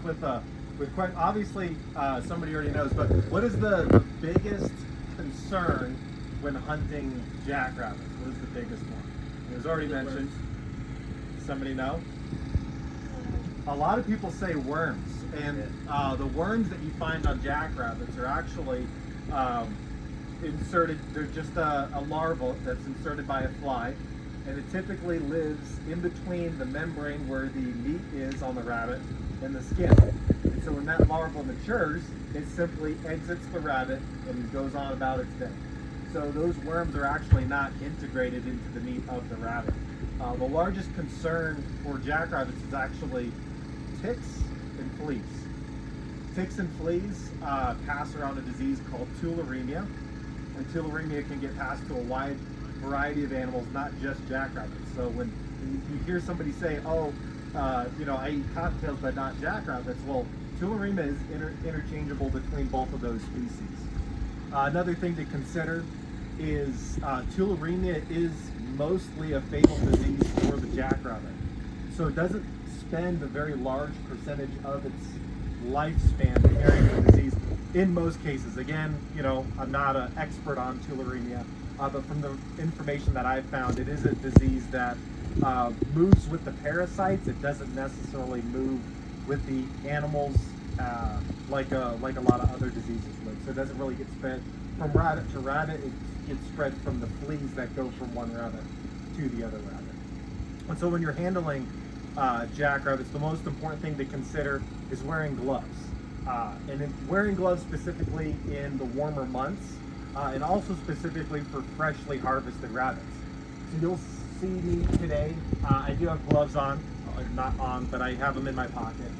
With quite obviously somebody already knows, but what is the biggest concern when hunting jackrabbits? What is the biggest one? It was already mentioned. Somebody know? A lot of people say worms, and the worms that you find on jackrabbits are actually inserted. They're just a larva that's inserted by a fly, and it typically lives in between the membrane where the meat is on the rabbit and the skin. And so when that larva matures, it simply exits the rabbit and goes on about its day. So those worms are actually not integrated into the meat of the rabbit. The largest concern for jackrabbits is actually ticks and fleas. Ticks and fleas pass around a disease called tularemia, and tularemia can get passed to a wide variety of animals, not just jackrabbits. So when you hear somebody say, "Oh, I eat cottontails but not jackrabbits," well, tularemia is interchangeable between both of those species. Another thing to consider is tularemia is mostly a fatal disease for the jackrabbit. So it doesn't spend a very large percentage of its lifespan carrying the disease in most cases. Again, I'm not an expert on tularemia, but from the information that I've found, it is a disease that moves with the parasites. It doesn't necessarily move with the animals like a lot of other diseases would. So it doesn't really get spread from rabbit to rabbit. It gets spread from the fleas that go from one rabbit to the other rabbit. And so when you're handling jackrabbits, the most important thing to consider is wearing gloves. Wearing gloves specifically in the warmer months, and also specifically for freshly harvested rabbits. So you'll see me today, I do have gloves on, not on, but I have them in my pocket.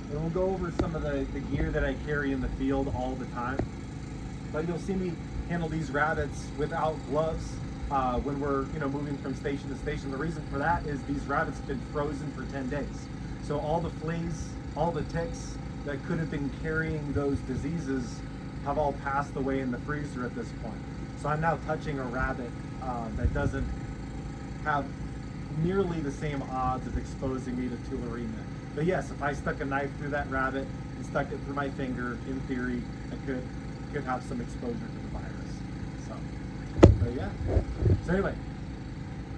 And we'll go over some of the gear that I carry in the field all the time. But you'll see me handle these rabbits without gloves when we're moving from station to station. The reason for that is these rabbits have been frozen for 10 days. So all the fleas, all the ticks that could have been carrying those diseases have all passed away in the freezer at this point. So I'm now touching a rabbit that doesn't have nearly the same odds of exposing me to tularemia. But yes, if I stuck a knife through that rabbit and stuck it through my finger, in theory, I could have some exposure to the virus. But yeah. So anyway,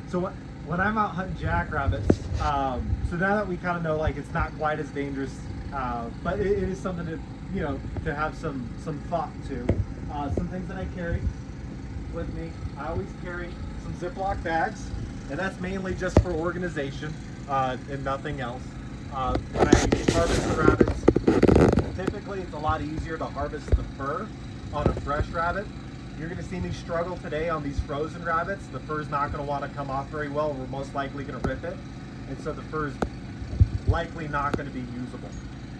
so when I'm out hunting jackrabbits, so now that we kind of know, it's not quite as dangerous, but it is something to have some thought to. Some things that I carry with me, I always carry some Ziploc bags, and that's mainly just for organization and nothing else. When I harvest the rabbits, typically it's a lot easier to harvest the fur on a fresh rabbit. You're going to see me struggle today on these frozen rabbits. The fur's not going to want to come off very well. We're most likely going to rip it, and so the fur's likely not going to be usable.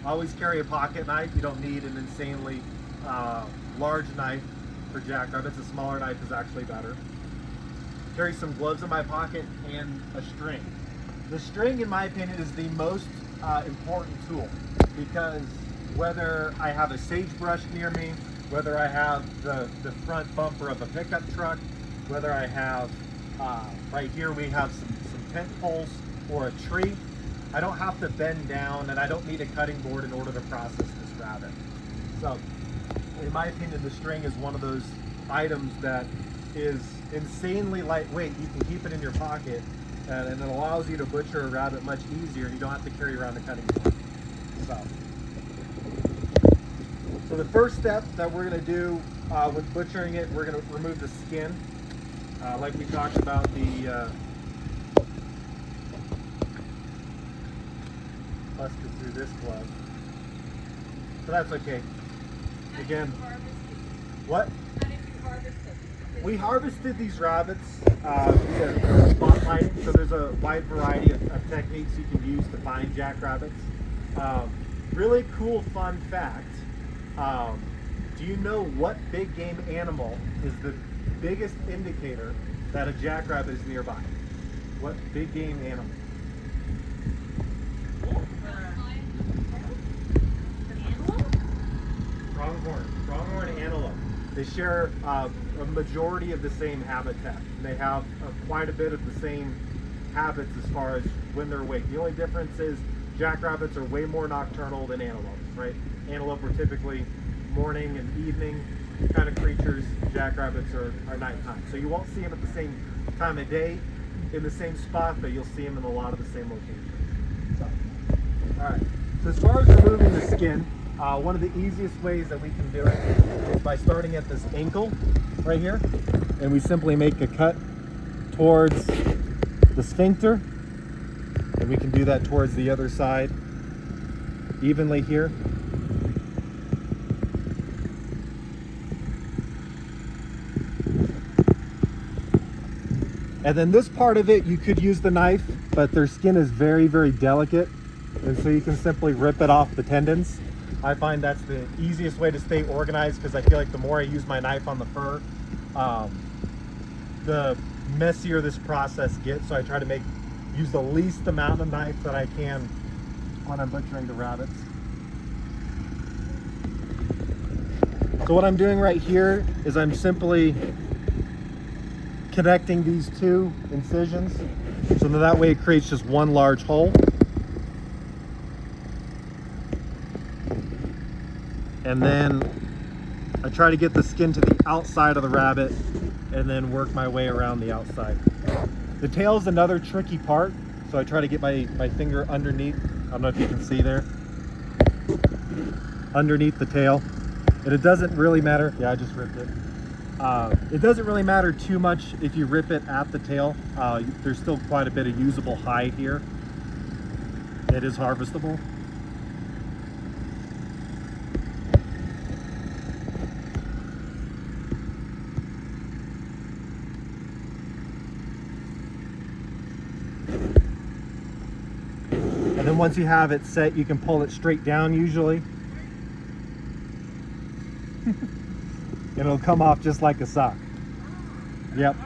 Always carry a pocket knife. You don't need an insanely large knife for jackrabbits. A smaller knife is actually better. Carry some gloves in my pocket and a string. The string, in my opinion, is the most important tool, because whether I have a sagebrush near me, whether I have the front bumper of a pickup truck, whether I have, right here we have some tent poles or a tree, I don't have to bend down, and I don't need a cutting board in order to process this rabbit. So, in my opinion, the string is one of those items that is insanely lightweight. You can keep it in your pocket, and it allows you to butcher a rabbit much easier, and you don't have to carry around a cutting board. So the first step that we're going to do with butchering it, we're going to remove the skin. Like we talked about, busted through this glove. So that's okay. Again, what? We harvested these rabbits via spotlighting, so there's a wide variety of techniques you can use to find jackrabbits. Really cool fun fact. Do you know what big game animal is the biggest indicator that a jackrabbit is nearby? What big game animal? Pronghorn antelope. They share a majority of the same habitat. They have quite a bit of the same habits as far as when they're awake. The only difference is jackrabbits are way more nocturnal than antelopes, right? Antelope are typically morning and evening kind of creatures. Jackrabbits are nighttime. So you won't see them at the same time of day in the same spot, but you'll see them in a lot of the same locations. So, all right. So as far as removing the skin, one of the easiest ways that we can do it is by starting at this ankle right here, and we simply make a cut towards the sphincter, and we can do that towards the other side evenly here. And then this part of it, you could use the knife, but their skin is very, very delicate, and so you can simply rip it off the tendons. I find that's the easiest way to stay organized, because I feel like the more I use my knife on the fur, the messier this process gets. So I try to use the least amount of knife that I can when I'm butchering the rabbits. So what I'm doing right here is I'm simply connecting these two incisions, so that way it creates just one large hole. And then I try to get the skin to the outside of the rabbit and then work my way around the outside. The tail is another tricky part, so I try to get my finger underneath. I don't know if you can see there. Underneath the tail. And it doesn't really matter. Yeah, I just ripped it. It doesn't really matter too much if you rip it at the tail. There's still quite a bit of usable hide here. It is harvestable. And then once you have it set, you can pull it straight down usually. It'll come off just like a sock. Yep.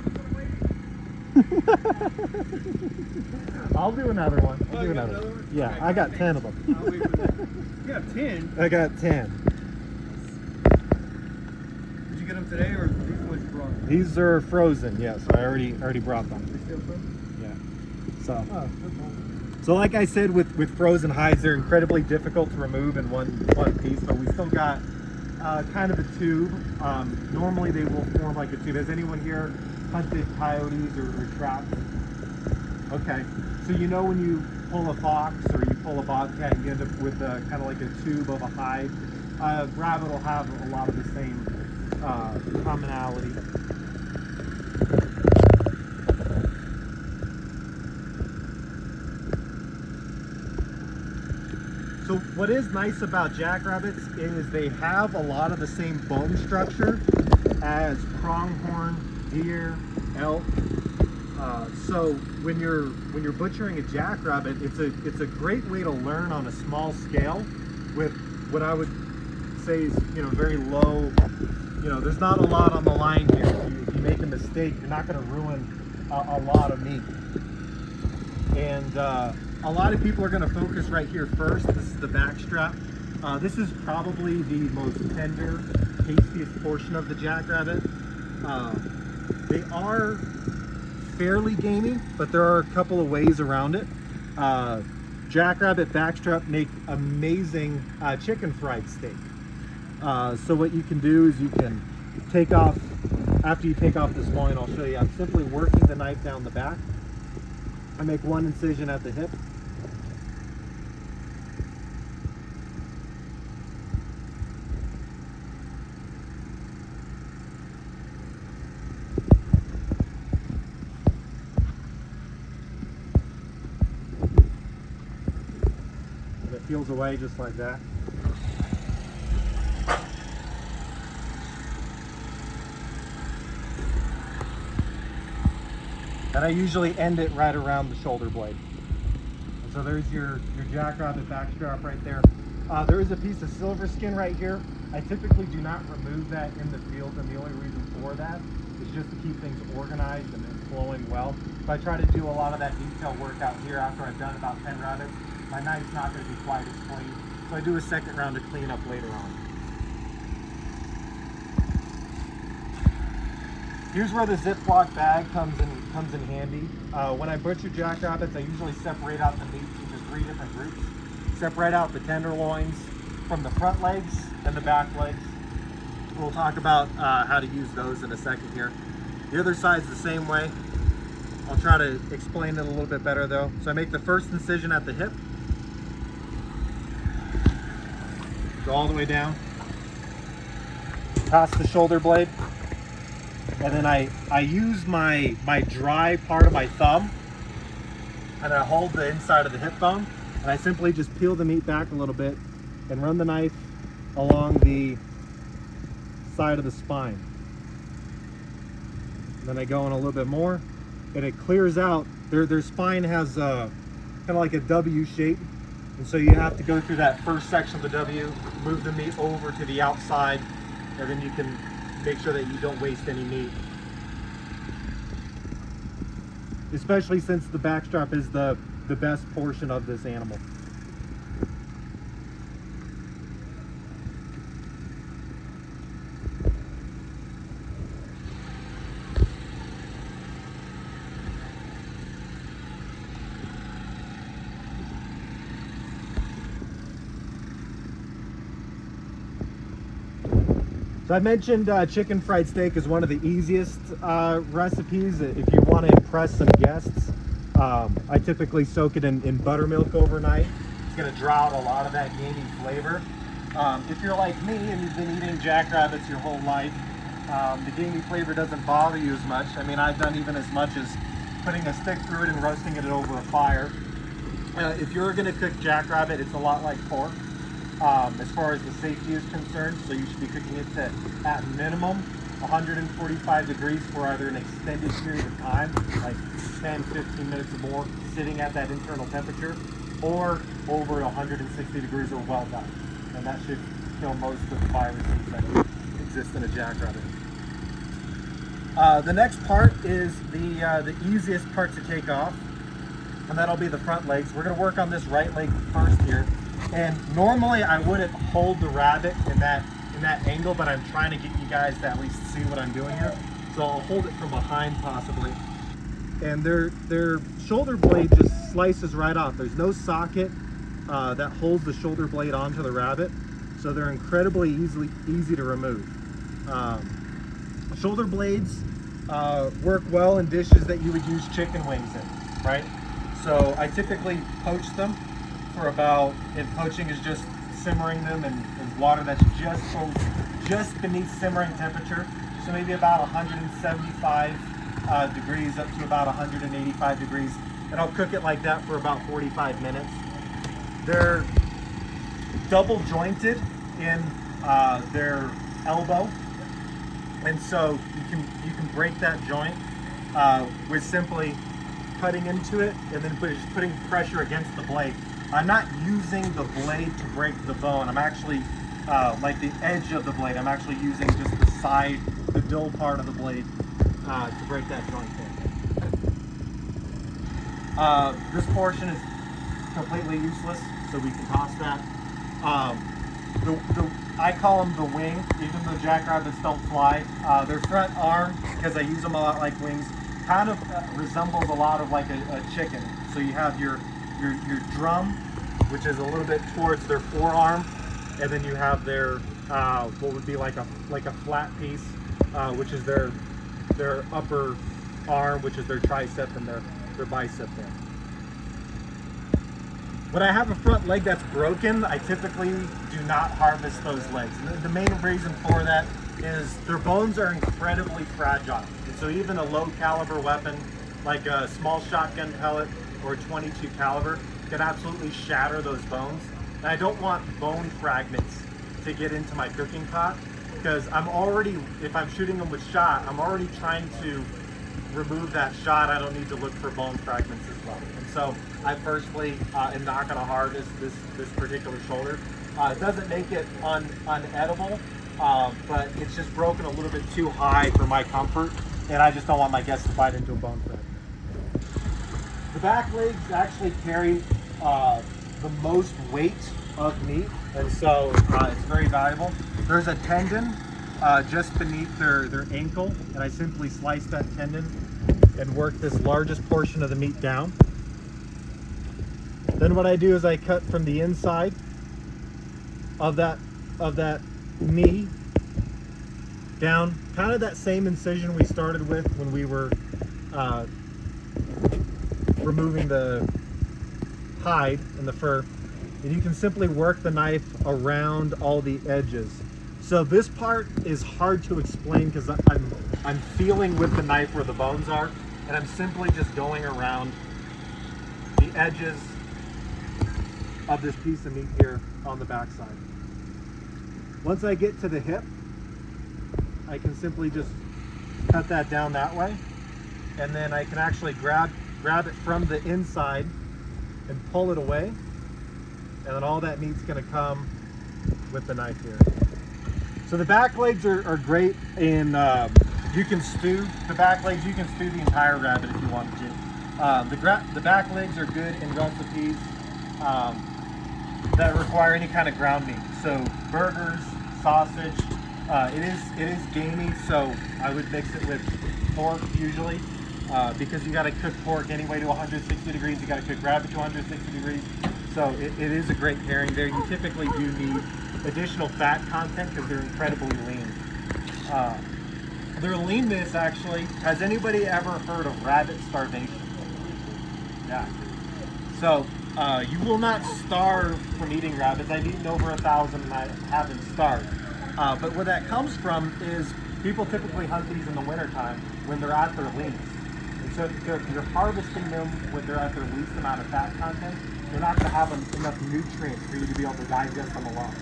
I'll do another one. I'll do another one. Yeah, okay, I got 10 of them. You got 10? I got 10. Did you get them today, or these ones you brought? These are frozen, yes. I already brought them. They still frozen? Yeah. So. So like I said, with frozen hides, they're incredibly difficult to remove in one piece, but we still got kind of a tube. Normally they will form like a tube. Has anyone here hunted coyotes or trapped? Okay, so you know when you pull a fox or you pull a bobcat, you end up with kind of like a tube of a hide. Rabbit will have a lot of the same commonality. So what is nice about jackrabbits is they have a lot of the same bone structure as pronghorn, deer, elk. So when you're butchering a jackrabbit, it's a great way to learn on a small scale with what I would say is very low. There's not a lot on the line here. If you make a mistake, you're not going to ruin a lot of meat. And a lot of people are going to focus right here first. This is the back strap. This is probably the most tender, tastiest portion of the jackrabbit. They are fairly gamey, but there are a couple of ways around it. Jackrabbit backstrap make amazing chicken fried steak. So what you can do is you can take off, after you take off this loin, I'll show you, I'm simply working the knife down the back. I make one incision at the hip. And it peels away just like that. And I usually end it right around the shoulder blade. And so there's your jackrabbit backstrap right there. There is a piece of silver skin right here. I typically do not remove that in the field, and the only reason for that is just to keep things organized and flowing well. If I try to do a lot of that detail work out here after I've done about 10 rabbits, my knife's not going to be quite as clean. So I do a second round of cleanup later on. Here's where the Ziploc bag comes in handy. When I butcher jackrabbits, I usually separate out the meat into 3 different groups. separate out the tenderloins from the front legs and the back legs. We'll talk about how to use those in a second here. The other side's the same way. I'll try to explain it a little bit better though. So I make the first incision at the hip, go all the way down, past the shoulder blade, and then I use my dry part of my thumb, and I hold the inside of the hip bone, and I simply just peel the meat back a little bit and run the knife along the side of the spine. And then I go in a little bit more, and it clears out. Their spine has kind of like a W shape, and so you have to go through that first section of the W, move the meat over to the outside, and then you can make sure that you don't waste any meat. Especially since the backstrap is the best portion of this animal. So I mentioned chicken fried steak is one of the easiest recipes if you want to impress some guests. I typically soak it in buttermilk overnight. It's going to draw out a lot of that gamey flavor. If you're like me and you've been eating jackrabbits your whole life, the gamey flavor doesn't bother you as much. I mean, I've done even as much as putting a stick through it and roasting it over a fire. If you're going to cook jackrabbit, it's a lot like pork. As far as the safety is concerned, so you should be cooking it to, at minimum, 145 degrees for either an extended period of time, like 10, 15 minutes or more, sitting at that internal temperature, or over 160 degrees or well done. And that should kill most of the viruses that exist in a jackrabbit. The next part is the easiest part to take off, and that'll be the front legs. We're going to work on this right leg first here. And normally I wouldn't hold the rabbit in that angle, but I'm trying to get you guys to at least see what I'm doing here. So I'll hold it from behind possibly. And their shoulder blade just slices right off. There's no socket that holds the shoulder blade onto the rabbit, so they're incredibly easy to remove. Shoulder blades work well in dishes that you would use chicken wings in, right? So I typically poach them for about, and poaching is just simmering them in water that's just beneath simmering temperature, so maybe about 175 degrees up to about 185 degrees, and I'll cook it like that for about 45 minutes. They're double jointed in their elbow, and so you can break that joint with simply cutting into it and then just putting pressure against the blade. I'm not using the blade to break the bone. I'm actually, like the edge of the blade, I'm actually using just the side, the dull part of the blade to break that joint there. This portion is completely useless, so we can toss that. I call them the wing, even though jackrabbits don't fly. Their front arm, because I use them a lot like wings, kind of resembles a lot of like a chicken. So you have your drum, which is a little bit towards their forearm, and then you have their what would be like a flat piece, which is their upper arm, which is their tricep, and their bicep there. When I have a front leg that's broken, I typically do not harvest those legs. And the main reason for that is their bones are incredibly fragile. And so even a low caliber weapon like a small shotgun pellet or 22 caliber can absolutely shatter those bones. And I don't want bone fragments to get into my cooking pot, because I'm already, if I'm shooting them with shot, I'm already trying to remove that shot. I don't need to look for bone fragments as well. And so I personally am not going to harvest this particular shoulder. It doesn't make it unedible, but it's just broken a little bit too high for my comfort, and I just don't want my guests to bite into a bone fragment. The back legs actually carry the most weight of meat, and so it's very valuable. There's a tendon just beneath their ankle, and I simply slice that tendon and work this largest portion of the meat down. Then what I do is I cut from the inside of that knee down, kind of that same incision we started with when we were removing the hide and the fur. And you can simply work the knife around all the edges. So this part is hard to explain because I'm feeling with the knife where the bones are, and I'm simply just going around the edges of this piece of meat here on the backside. Once I get to the hip, I can simply just cut that down that way, and then I can actually grab it from the inside and pull it away, and then all that meat's going to come with the knife here. So the back legs are great in, you can stew the back legs, you can stew the entire rabbit if you wanted to. The back legs are good in recipes that require any kind of ground meat. So burgers, sausage, it is gamey, so I would mix it with pork usually, because you got to cook pork anyway to 160 degrees, you got to cook rabbit to 160 degrees. So it is a great pairing there. You typically do need additional fat content because they're incredibly lean. Their leanness actually, has anybody ever heard of rabbit starvation? Yeah. So you will not starve from eating rabbits. I've eaten over 1,000 and I haven't starved. But where that comes from is people typically hunt these in the wintertime when they're at their leanest. And so if you're harvesting them when they're at their least amount of fat content, you're not going to have enough nutrients for you to be able to digest them alone.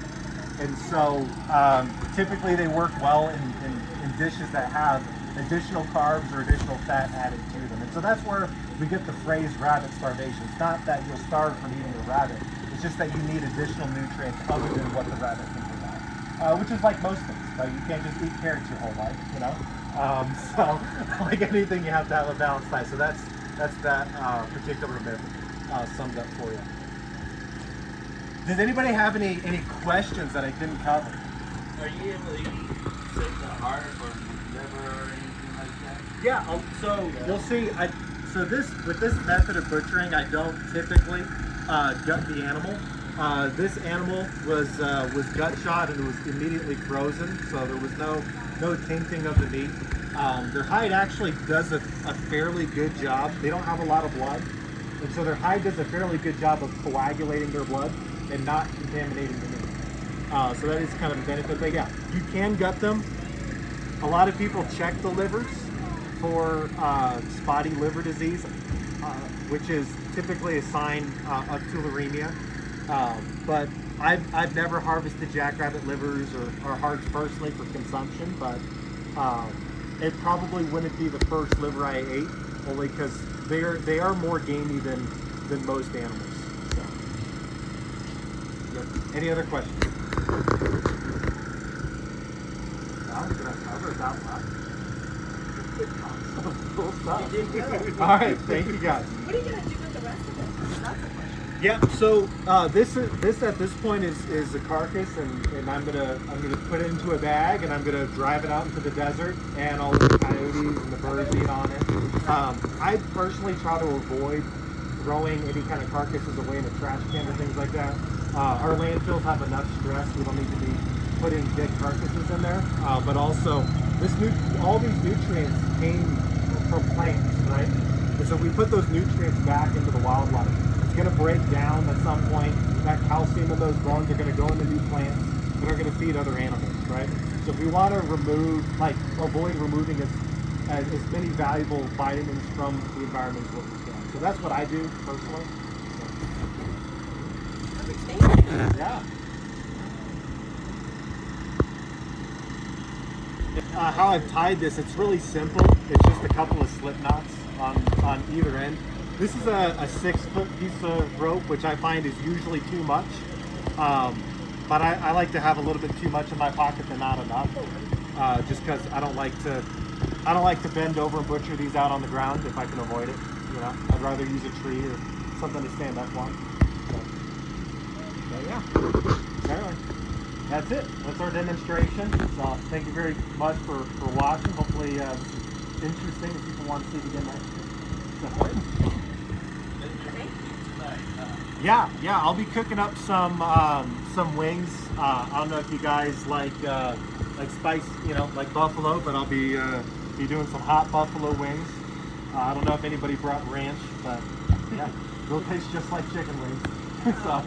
And so typically they work well in dishes that have additional carbs or additional fat added to them. And so that's where we get the phrase rabbit starvation. It's not that you'll starve from eating a rabbit. It's just that you need additional nutrients other than what the rabbit can provide. Which is like most things. Like you can't just eat carrots your whole life, you know? So like anything, you have to have a balanced diet. So that's that particular myth summed up for you. Does anybody have any questions that I didn't cover? Are you able to take the heart or liver or anything like that? Yeah. So you'll see. With this method of butchering, I don't typically gut the animal. This animal was gut shot and it was immediately frozen, so there was no tainting of the meat. Their hide actually does a fairly good job. They don't have a lot of blood, and so their hide does a fairly good job of coagulating their blood and not contaminating the meat. So that is kind of a benefit. But yeah, you can gut them. A lot of people check the livers for spotty liver disease, which is typically a sign of tularemia. But I've never harvested jackrabbit livers or hearts personally for consumption, but it probably wouldn't be the first liver I ate, only because they are more gamey than most animals. So, yep. Any other questions? Well, did I cover that much? Cool stuff. You did good. All right, thank you guys. What are you gonna do with the rest of it? That's a question. Yeah, so this at this point is a carcass, and I'm gonna put it into a bag, and I'm gonna drive it out into the desert, and all of the coyotes and the birds eat on it. I personally try to avoid throwing any kind of carcasses away in a trash can or things like that. Our landfills have enough stress; we don't need to be putting dead carcasses in there. But also, all these nutrients came from plants, right? And so we put those nutrients back into the wildlife. It's going to break down at some point. That calcium in those bones are going to go into new plants that are going to feed other animals, right? So if we want to avoid removing as many valuable vitamins from the environment as what we can. So that's what I do personally. Yeah. How I've tied this, it's really simple. It's just a couple of slip knots on either end. This is a 6-foot piece of rope, which I find is usually too much. But I like to have a little bit too much in my pocket than not enough. Just because I don't like to bend over and butcher these out on the ground if I can avoid it. You know, I'd rather use a tree or something to stand up on. So yeah. Anyway, that's it. That's our demonstration. So thank you very much for watching. Hopefully this is interesting if people want to see it again next year. So, Thank you tonight. Yeah, I'll be cooking up some wings. I don't know if you guys like spice, like buffalo, but I'll be doing some hot buffalo wings. I don't know if anybody brought ranch, but yeah, they'll taste just like chicken wings. So.